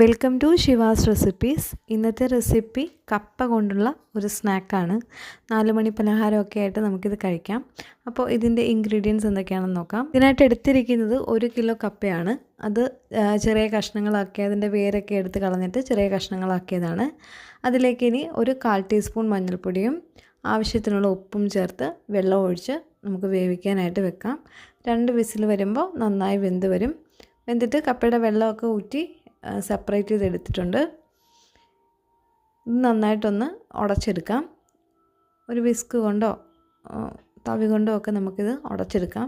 Welcome to Shiva's recipes. ഇന്നത്തെ recipe കപ്പ കൊണ്ടുള്ള ഒരു സ്നാക്കാണ്. 4 മണി പലഹാരമൊക്കെ ആയിട്ട് നമുക്കിത് കഴിക്കാം. അപ്പോൾ ഇതിൻ്റെ ഇൻഗ്രീഡിയൻസ് എന്തൊക്കെയാണെന്ന് നോക്കാം. ഇതിനായിട്ട് എടുത്തിരിക്കുന്നത് 1 കിലോ കപ്പയാണ്. അത് ചെറിയ കഷ്ണങ്ങളാക്കി അതിൻ്റെ വേരൊക്കെ എടുത്ത് കളഞ്ഞിട്ട് ചെറിയ കഷ്ണങ്ങളാക്കിയതാണ്. അതിലേക്ക് ഇനി ഒരു 1/4 ടീസ്പൂൺ മഞ്ഞൾപ്പൊടിയും ആവശ്യത്തിനുള്ള ഉപ്പും ചേർത്ത് വെള്ളം ഒഴിച്ച് നമുക്ക് വേവിക്കാനായിട്ട് വെക്കാം. 2 വിസിൽ വരുമ്പോൾ നന്നായി വെന്ത് വരും. വെന്തിട്ട് കപ്പയുടെ വെള്ളമൊക്കെ ഊറ്റി സെപ്പറേറ്റ് ചെയ്തെടുത്തിട്ടുണ്ട്. ഇത് നന്നായിട്ടൊന്ന് ഉടച്ചെടുക്കാം. ഒരു വിസ്ക് കൊണ്ടോ തവി കൊണ്ടോ ഒക്കെ നമുക്കിത് ഉടച്ചെടുക്കാം.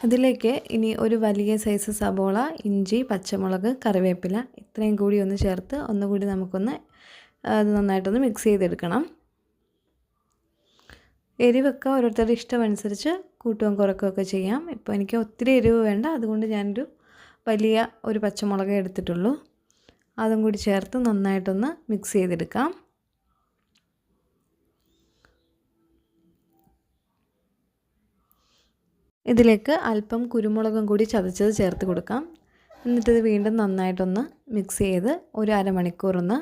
അതിലേക്ക് ഇനി ഒരു വലിയ സൈസ് സബോള, ഇഞ്ചി, പച്ചമുളക്, കറിവേപ്പില ഇത്രയും കൂടി ഒന്ന് ചേർത്ത് ഒന്നുകൂടി നമുക്കൊന്ന് അത് നന്നായിട്ടൊന്ന് മിക്സ് ചെയ്തെടുക്കണം. എരിവൊക്കെ ഓരോരുത്തരുടെ ഇഷ്ടമനുസരിച്ച് കൂട്ടുകയും കുറയ്ക്കുകയൊക്കെ ചെയ്യാം. ഇപ്പോൾ എനിക്ക് ഒത്തിരി എരിവ് വേണ്ട, അതുകൊണ്ട് ഞാനൊരു വലിയ ഒരു പച്ചമുളക് എടുത്തിട്ടുള്ളൂ. അതും കൂടി ചേർത്ത് നന്നായിട്ടൊന്ന് മിക്സ് ചെയ്തെടുക്കാം. ഇതിലേക്ക് അല്പം കുരുമുളകും കൂടി ചതച്ചത് ചേർത്ത് കൊടുക്കാം. എന്നിട്ടിത് വീണ്ടും നന്നായിട്ടൊന്ന് മിക്സ് ചെയ്ത് ഒരു അരമണിക്കൂറൊന്ന്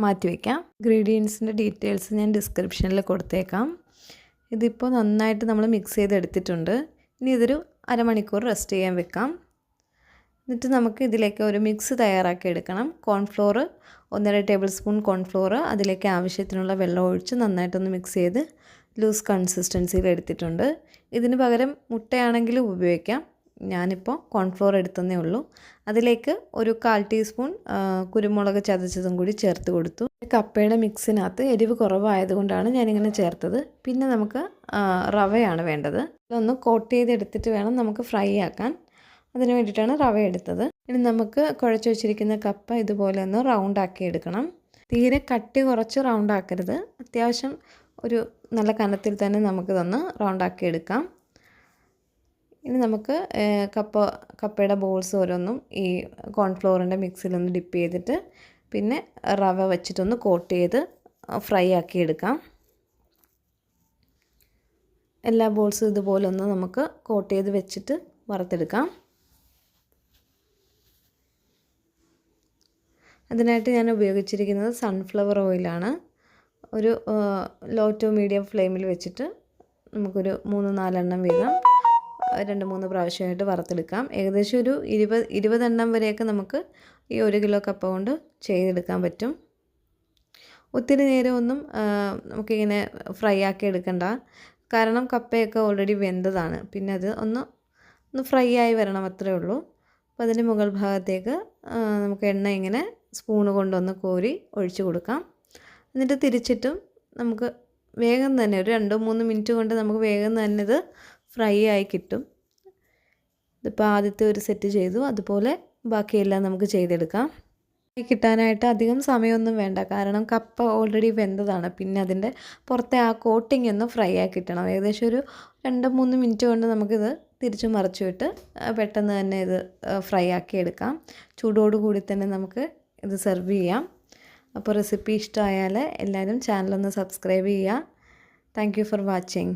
മാറ്റി വയ്ക്കാം. ഇൻഗ്രീഡിയൻസിൻ്റെ ഡീറ്റെയിൽസ് ഞാൻ ഡിസ്ക്രിപ്ഷനിൽ കൊടുത്തേക്കാം. ഇതിപ്പോൾ നന്നായിട്ട് നമ്മൾ മിക്സ് ചെയ്തെടുത്തിട്ടുണ്ട്. ഇനി ഇതൊരു അരമണിക്കൂർ റെസ്റ്റ് ചെയ്യാൻ വെക്കാം. എന്നിട്ട് നമുക്ക് ഇതിലേക്ക് ഒരു മിക്സ് തയ്യാറാക്കി എടുക്കണം. കോൺഫ്ലോർ 1.5 ടേബിൾ സ്പൂൺ കോൺഫ്ലോർ, അതിലേക്ക് ആവശ്യത്തിനുള്ള വെള്ളം ഒഴിച്ച് നന്നായിട്ടൊന്ന് മിക്സ് ചെയ്ത് ലൂസ് കൺസിസ്റ്റൻസിയിൽ എടുത്തിട്ടുണ്ട്. ഇതിന് പകരം മുട്ടയാണെങ്കിലും ഉപയോഗിക്കാം. ഞാനിപ്പോൾ കോൺഫ്ലോർ എടുത്തതേ ഉള്ളൂ. അതിലേക്ക് ഒരു 1/4 ടീസ്പൂൺ കുരുമുളക് ചതച്ചതും കൂടി ചേർത്ത് കൊടുത്തു. കപ്പയുടെ മിക്സിനകത്ത് എരിവ് കുറവായതുകൊണ്ടാണ് ഞാനിങ്ങനെ ചേർത്തത്. പിന്നെ നമുക്ക് റവയാണ് വേണ്ടത്. ഇതൊന്ന് കോട്ട് ചെയ്തെടുത്തിട്ട് വേണം നമുക്ക് ഫ്രൈ ആക്കാൻ. അതിന് വേണ്ടിയിട്ടാണ് റവ എടുത്തത്. ഇനി നമുക്ക് കുഴച്ച് വെച്ചിരിക്കുന്ന കപ്പ ഇതുപോലെ ഒന്ന് റൗണ്ടാക്കി എടുക്കണം. തീരെ കട്ടി കുറച്ച് റൗണ്ടാക്കരുത്. അത്യാവശ്യം ഒരു നല്ല കനത്തിൽ തന്നെ നമുക്കിതൊന്ന് റൗണ്ടാക്കി എടുക്കാം. ഇനി നമുക്ക് കപ്പയുടെ ബോൾസ് ഓരോന്നും ഈ കോൺഫ്ലോറിൻ്റെ മിക്സിലൊന്ന് ഡിപ്പ് ചെയ്തിട്ട് പിന്നെ റവ വെച്ചിട്ടൊന്ന് കോട്ട് ചെയ്ത് ഫ്രൈ ആക്കി എടുക്കാം. എല്ലാ ബോൾസും ഇതുപോലെ ഒന്ന് നമുക്ക് കോട്ട് ചെയ്ത് വെച്ചിട്ട് വറുത്തെടുക്കാം. അതിനായിട്ട് ഞാൻ ഉപയോഗിച്ചിരിക്കുന്നത് സൺഫ്ലവർ ഓയിലാണ്. ഒരു ലോ ടു മീഡിയം ഫ്ലെയിമിൽ വെച്ചിട്ട് നമുക്കൊരു 3-4 എണ്ണം വീതം 2-3 പ്രാവശ്യമായിട്ട് വറുത്തെടുക്കാം. ഏകദേശം ഒരു 20 എണ്ണം വരെയൊക്കെ നമുക്ക് ഈ 1 കിലോ കപ്പ കൊണ്ട് ചെയ്തെടുക്കാൻ പറ്റും. ഒത്തിരി നേരമൊന്നും നമുക്കിങ്ങനെ ഫ്രൈ ആക്കി എടുക്കണ്ട. കാരണം കപ്പയൊക്കെ ഓൾറെഡി വെന്തതാണ്. പിന്നെ അത് ഒന്ന് ഫ്രൈ ആയി വരണം, അത്രേ ഉള്ളൂ. അപ്പോൾ അതിൻ്റെ മുകൾ ഭാഗത്തേക്ക് നമുക്ക് എണ്ണ ഇങ്ങനെ സ്പൂണ് കൊണ്ടൊന്ന് കോരി ഒഴിച്ച് കൊടുക്കാം. എന്നിട്ട് തിരിച്ചിട്ടും നമുക്ക് വേഗം തന്നെ ഒരു 2-3 മിനിറ്റ് കൊണ്ട് നമുക്ക് വേഗം തന്നെ ഇത് ഫ്രൈ ആയി കിട്ടും. ഇതിപ്പോൾ ആദ്യത്തെ ഒരു സെറ്റ് ചെയ്തു, അതുപോലെ ബാക്കിയെല്ലാം നമുക്ക് ചെയ്തെടുക്കാം. കിട്ടാനായിട്ട് അധികം സമയമൊന്നും വേണ്ട, കാരണം കപ്പ ഓൾറെഡി വെന്തതാണ്. പിന്നെ അതിൻ്റെ പുറത്തെ ആ കോട്ടിങ് ഒന്ന് ഫ്രൈ ആക്കി കിട്ടണം. ഏകദേശം ഒരു 2-3 മിനിറ്റ് കൊണ്ട് നമുക്കിത് തിരിച്ചു മറിച്ചു വിട്ട് പെട്ടെന്ന് തന്നെ ഇത് ഫ്രൈ ആക്കി എടുക്കാം. ചൂടോടുകൂടി തന്നെ നമുക്ക് ഇത് സെർവ് ചെയ്യാം. അപ്പോൾ റെസിപ്പി ഇഷ്ടമായാൽ എല്ലാവരും ചാനലൊന്ന് സബ്സ്ക്രൈബ് ചെയ്യുക. Thank you for watching.